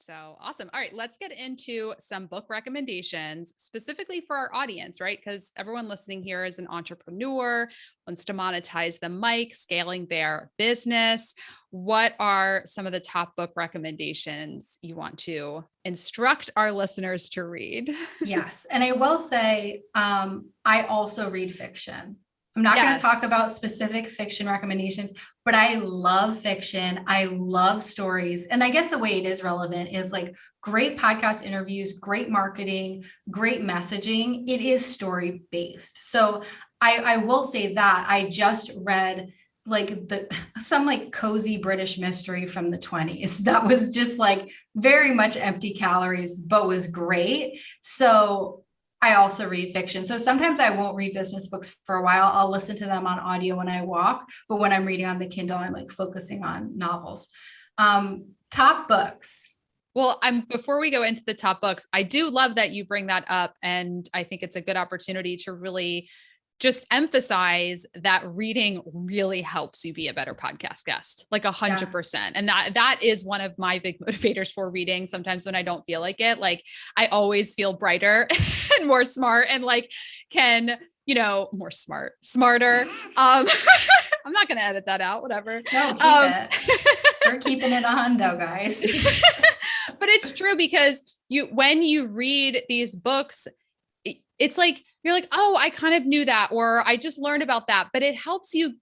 So awesome. All right, let's get into some book recommendations specifically for our audience, right? Because everyone listening here is an entrepreneur, wants to monetize the mic, scaling their business. What are some of the top book recommendations you want to instruct our listeners to read? Yes. And I will say, I also read fiction. I'm not going to talk Yes. about specific fiction recommendations, but I love fiction. I love stories. And I guess the way it is relevant is like great podcast interviews, great marketing, great messaging. It is story based. So I will say that I just read like some like cozy British mystery from the 20s that was just like very much empty calories, but was great. So I also read fiction. So sometimes I won't read business books for a while. I'll listen to them on audio when I walk, but when I'm reading on the Kindle, I'm like focusing on novels. Top books. Well, before we go into the top books, I do love that you bring that up. And I think it's a good opportunity to really just emphasize that reading really helps you be a better podcast guest, like 100%. And that is one of my big motivators for reading. Sometimes when I don't feel like it, like I always feel brighter and more smart and like can, smarter. I'm not going to edit that out, whatever. No, keep it. We're keeping it a hundo, guys. But it's true because when you read these books, it's like, you're like, oh, I kind of knew that, or I just learned about that, but it helps you,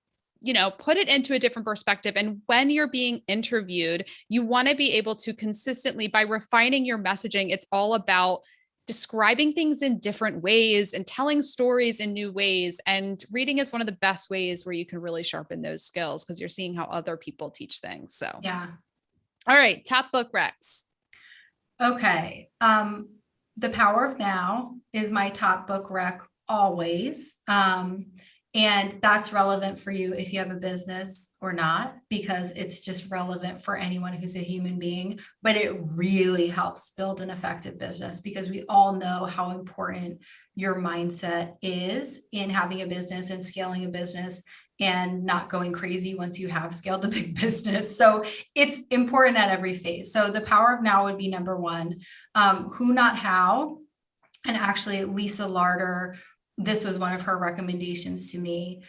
put it into a different perspective. And when you're being interviewed, you want to be able to consistently, by refining your messaging, it's all about describing things in different ways and telling stories in new ways. And reading is one of the best ways where you can really sharpen those skills because you're seeing how other people teach things. So, yeah. All right. Top book recs. Okay. The Power of Now is my top book rec always. And that's relevant for you if you have a business or not, because it's just relevant for anyone who's a human being, but it really helps build an effective business because we all know how important your mindset is in having a business and scaling a business and not going crazy once you have scaled a big business. So it's important at every phase. So The Power of Now would be number one. Who Not How. And actually Lisa Larder, this was one of her recommendations to me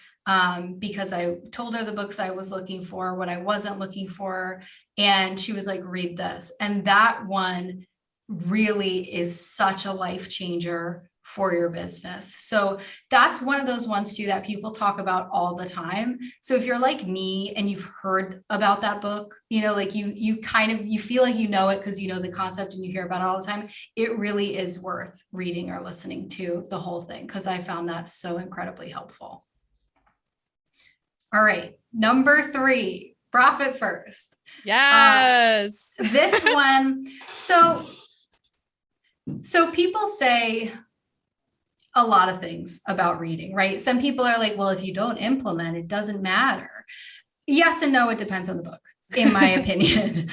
because I told her the books I was looking for, what I wasn't looking for. And she was like, read this. And that one really is such a life changer for your business. So that's one of those ones too that people talk about all the time. So if you're like me and you've heard about that book, like you feel like you know it because you know the concept and you hear about it all the time, it really is worth reading or listening to the whole thing because I found that so incredibly helpful. All right, number 3, Profit First. Yes. This one. So people say a lot of things about reading, right? Some people are like, well, if you don't implement, it doesn't matter. Yes and no, it depends on the book, in my opinion.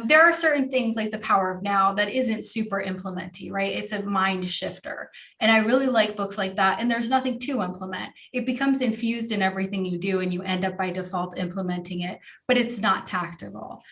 There are certain things like The Power of Now that isn't super implementy, right? It's a mind shifter. And I really like books like that. And there's nothing to implement. It becomes infused in everything you do and you end up by default implementing it, but it's not tactical.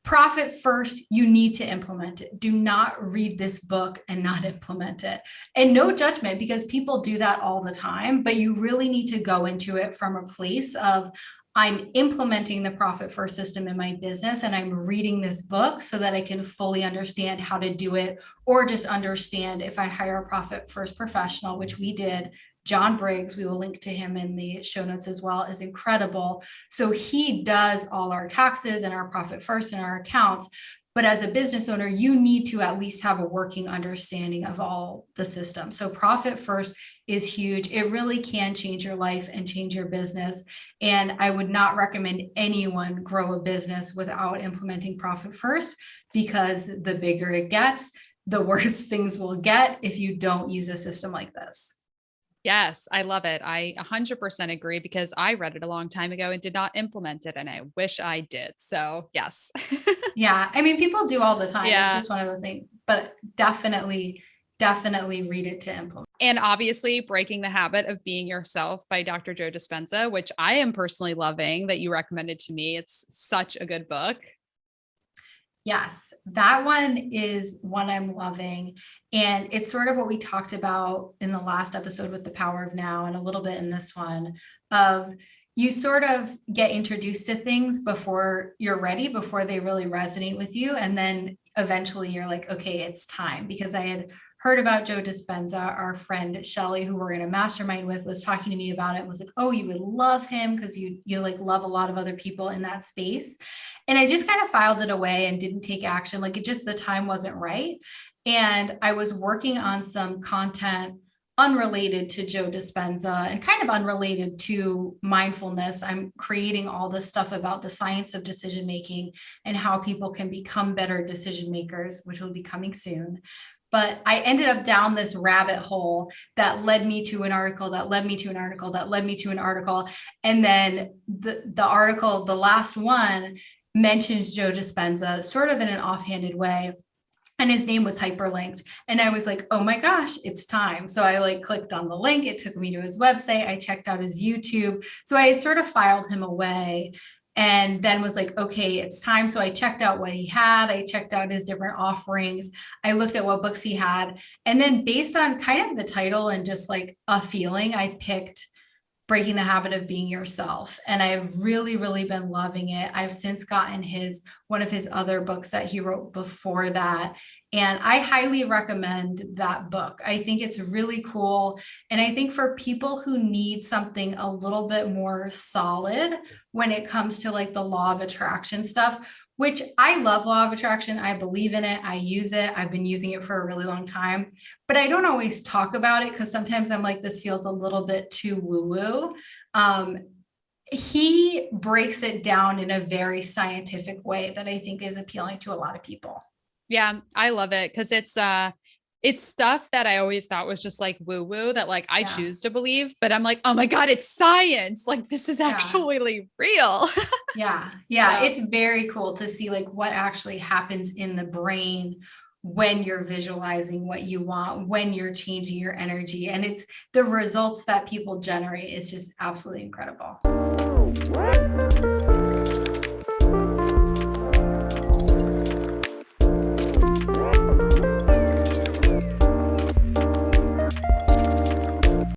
Profit First, you need to implement it. Do not read this book and not implement it. And no judgment because people do that all the time, but you really need to go into it from a place of, I'm implementing the Profit First system in my business and I'm reading this book so that I can fully understand how to do it, or just understand if I hire a Profit First professional, which we did. John Briggs, we will link to him in the show notes as well, is incredible. So he does all our taxes and our Profit First and our accounts. But as a business owner, you need to at least have a working understanding of all the systems. So Profit First is huge. It really can change your life and change your business. And I would not recommend anyone grow a business without implementing Profit First, because the bigger it gets, the worse things will get if you don't use a system like this. Yes, I love it. I 100% agree because I read it a long time ago and did not implement it. And I wish I did. So, yes. Yeah. I mean, people do all the time. Yeah. It's just one of the things, but definitely read it to implement. And obviously, Breaking the Habit of Being Yourself by Dr. Joe Dispenza, which I am personally loving that you recommended to me. It's such a good book. Yes, that one is one I'm loving. And it's sort of what we talked about in the last episode with the power of now, and a little bit in this one, of you sort of get introduced to things before you're ready, before they really resonate with you. And then eventually you're like, okay, it's time. Because I had heard about Joe Dispenza, our friend Shelly, who we're in a mastermind with, was talking to me about it and was like, oh, you would love him because you like love a lot of other people in that space. And I just kind of filed it away and didn't take action. Like, it just, the time wasn't right. And I was working on some content unrelated to Joe Dispenza and kind of unrelated to mindfulness. I'm creating all this stuff about the science of decision making and how people can become better decision makers, which will be coming soon. But I ended up down this rabbit hole that led me to an article, that led me to an article, that led me to an article. And then the article, the last one, mentions Joe Dispenza sort of in an offhanded way. And his name was hyperlinked. And I was like, oh my gosh, it's time. So I like clicked on the link. It took me to his website. I checked out his YouTube. So I had sort of filed him away and then was like, okay, it's time. So I checked out what he had. I checked out his different offerings. I looked at what books he had. And then based on kind of the title and just like a feeling, I picked Breaking the Habit of Being Yourself. And I've really, really been loving it. I've since gotten one of his other books that he wrote before that. And I highly recommend that book. I think it's really cool. And I think for people who need something a little bit more solid when it comes to like the law of attraction stuff, which I love law of attraction. I believe in it. I use it. I've been using it for a really long time, but I don't always talk about it because sometimes I'm like, this feels a little bit too woo-woo. He breaks it down in a very scientific way that I think is appealing to a lot of people. Yeah, I love it because it's stuff that I always thought was just like woo woo that like I choose to believe, but I'm like, oh my God, it's science. Like this is actually real. Yeah. Yeah. It's very cool to see like what actually happens in the brain when you're visualizing what you want, when you're changing your energy. And it's the results that people generate is just absolutely incredible.